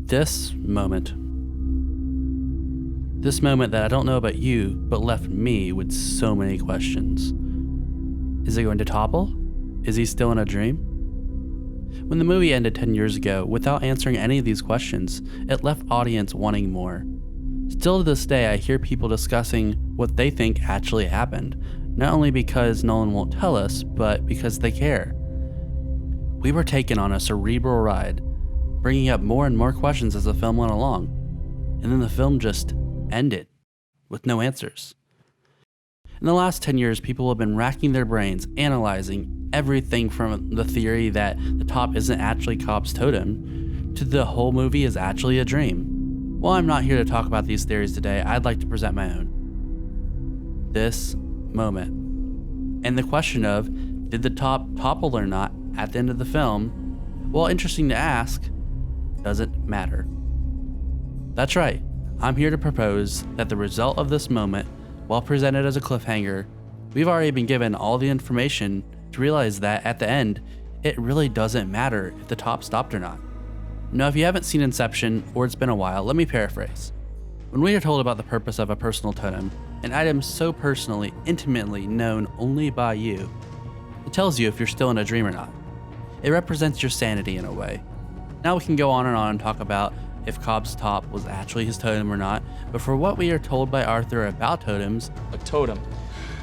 This moment. This moment that I don't know about you, but left me with so many questions. Is it going to topple? Is he still in a dream? When the movie ended 10 years ago, without answering any of these questions, it left audience wanting more. Still to this day, I hear people discussing what they think actually happened, not only because Nolan won't tell us, but because they care. We were taken on a cerebral ride, bringing up more and more questions as the film went along, and then the film just ended with no answers. In the last 10 years, people have been racking their brains, analyzing everything from the theory that the top isn't actually Cobb's Totem to the whole movie is actually a dream. While I'm not here to talk about these theories today, I'd like to present my own. This moment. And the question of, did the top topple or not at the end of the film, while interesting to ask, doesn't matter. That's right, I'm here to propose that the result of this moment, while presented as a cliffhanger, we've already been given all the information to realize that at the end, it really doesn't matter if the top stopped or not. Now, if you haven't seen Inception, or it's been a while, let me paraphrase. When we are told about the purpose of a personal totem, an item so personally, intimately known only by you, it tells you if you're still in a dream or not. It represents your sanity in a way. Now we can go on and talk about if Cobb's top was actually his totem or not, but for what we are told by Arthur about totems, a totem.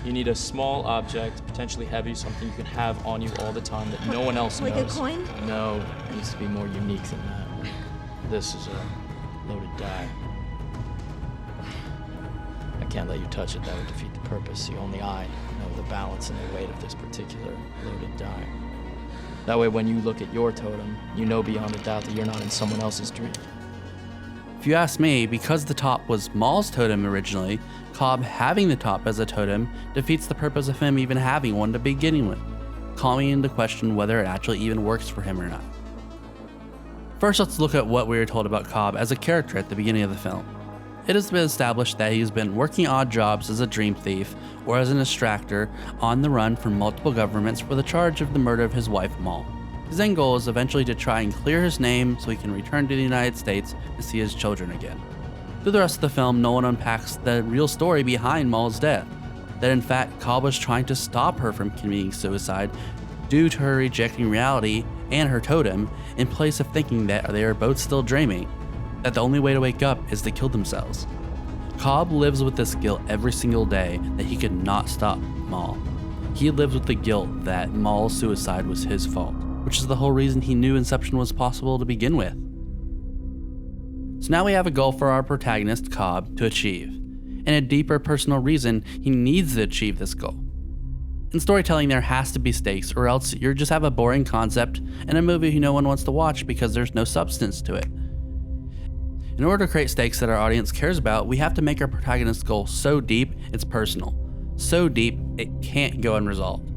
You need a small object, potentially heavy, something you can have on you all the time that no one else knows. Like a coin? No, it needs to be more unique than that. This is a loaded die. I can't let you touch it, that would defeat the purpose. See, only I know the balance and the weight of this particular loaded die. That way, when you look at your totem, you know beyond a doubt that you're not in someone else's dream. If you ask me, because the top was Maul's totem originally, Cobb having the top as a totem defeats the purpose of him even having one to begin with, calling into question whether it actually even works for him or not. First, let's look at what we were told about Cobb as a character at the beginning of the film. It has been established that he's been working odd jobs as a dream thief or as an extractor on the run from multiple governments for the charge of the murder of his wife Maul. His end goal is eventually to try and clear his name so he can return to the United States and see his children again. Through the rest of the film, Nolan unpacks the real story behind Maul's death, that in fact Cobb was trying to stop her from committing suicide due to her rejecting reality and her totem in place of thinking that they are both still dreaming, that the only way to wake up is to kill themselves. Cobb lives with this guilt every single day that he could not stop Maul. He lives with the guilt that Maul's suicide was his fault, which is the whole reason he knew Inception was possible to begin with. So now we have a goal for our protagonist, Cobb, to achieve, and a deeper personal reason he needs to achieve this goal. In storytelling, there has to be stakes, or else you just have a boring concept and a movie no one wants to watch because there's no substance to it. In order to create stakes that our audience cares about, we have to make our protagonist's goal so deep it's personal, so deep it can't go unresolved.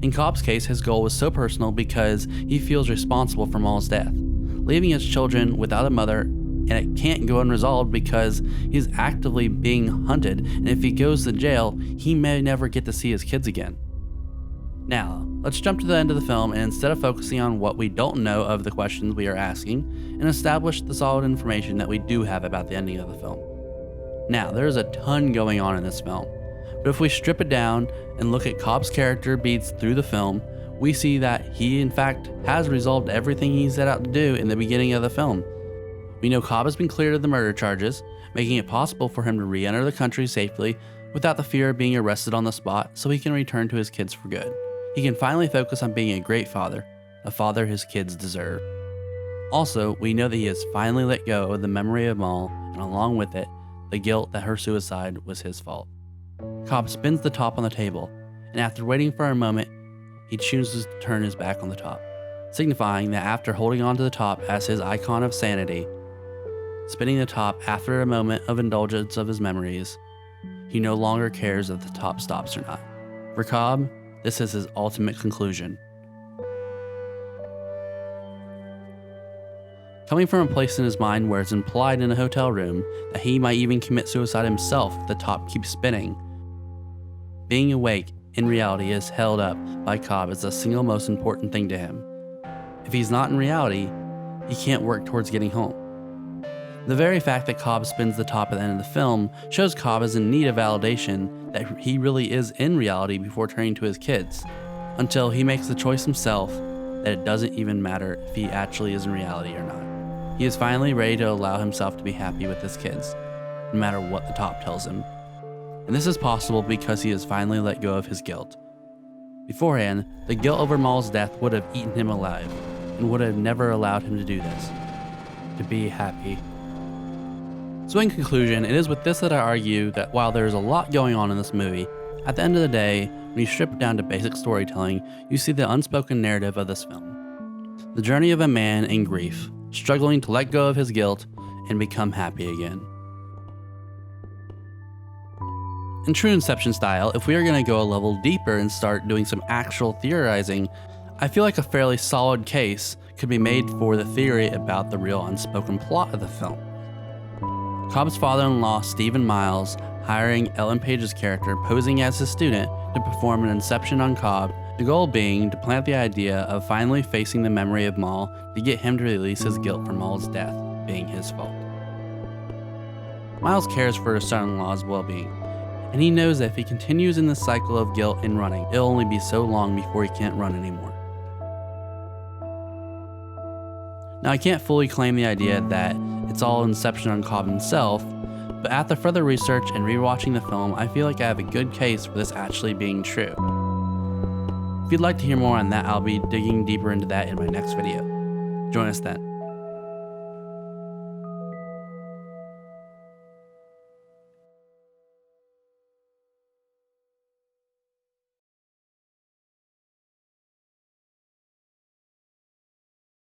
In Cobb's case, his goal was so personal because he feels responsible for Maul's death, leaving his children without a mother, and it can't go unresolved because he's actively being hunted, and if he goes to jail, he may never get to see his kids again. Now, let's jump to the end of the film, and instead of focusing on what we don't know of the questions we are asking, and establish the solid information that we do have about the ending of the film. Now, there's a ton going on in this film, but if we strip it down and look at Cobb's character beats through the film, we see that he in fact has resolved everything he set out to do in the beginning of the film. We know Cobb has been cleared of the murder charges, making it possible for him to re-enter the country safely without the fear of being arrested on the spot so he can return to his kids for good. He can finally focus on being a great father, a father his kids deserve. Also, we know that he has finally let go of the memory of Maul, and along with it, the guilt that her suicide was his fault. Cobb spins the top on the table, and after waiting for a moment, he chooses to turn his back on the top, signifying that after holding on to the top as his icon of sanity, spinning the top after a moment of indulgence of his memories, he no longer cares if the top stops or not. For Cobb, this is his ultimate conclusion. Coming from a place in his mind where it's implied in a hotel room that he might even commit suicide himself if the top keeps spinning, being awake in reality is held up by Cobb as the single most important thing to him. If he's not in reality, he can't work towards getting home. The very fact that Cobb spins the top at the end of the film shows Cobb is in need of validation that he really is in reality before turning to his kids, until he makes the choice himself that it doesn't even matter if he actually is in reality or not. He is finally ready to allow himself to be happy with his kids, no matter what the top tells him. And this is possible because he has finally let go of his guilt. Beforehand, the guilt over Maul's death would have eaten him alive, and would have never allowed him to do this, to be happy. So in conclusion, it is with this that I argue that while there is a lot going on in this movie, at the end of the day, when you strip it down to basic storytelling, you see the unspoken narrative of this film. The journey of a man in grief, struggling to let go of his guilt and become happy again. In true Inception style, if we are going to go a level deeper and start doing some actual theorizing, I feel like a fairly solid case could be made for the theory about the real unspoken plot of the film. Cobb's father-in-law, Stephen Miles, hiring Ellen Page's character posing as his student to perform an Inception on Cobb, the goal being to plant the idea of finally facing the memory of Maul to get him to release his guilt for Maul's death being his fault. Miles cares for his son-in-law's well-being, and he knows that if he continues in this cycle of guilt and running, it'll only be so long before he can't run anymore. Now, I can't fully claim the idea that it's all Inception on Cobb himself, but after further research and rewatching the film, I feel like I have a good case for this actually being true. If you'd like to hear more on that, I'll be digging deeper into that in my next video. Join us then.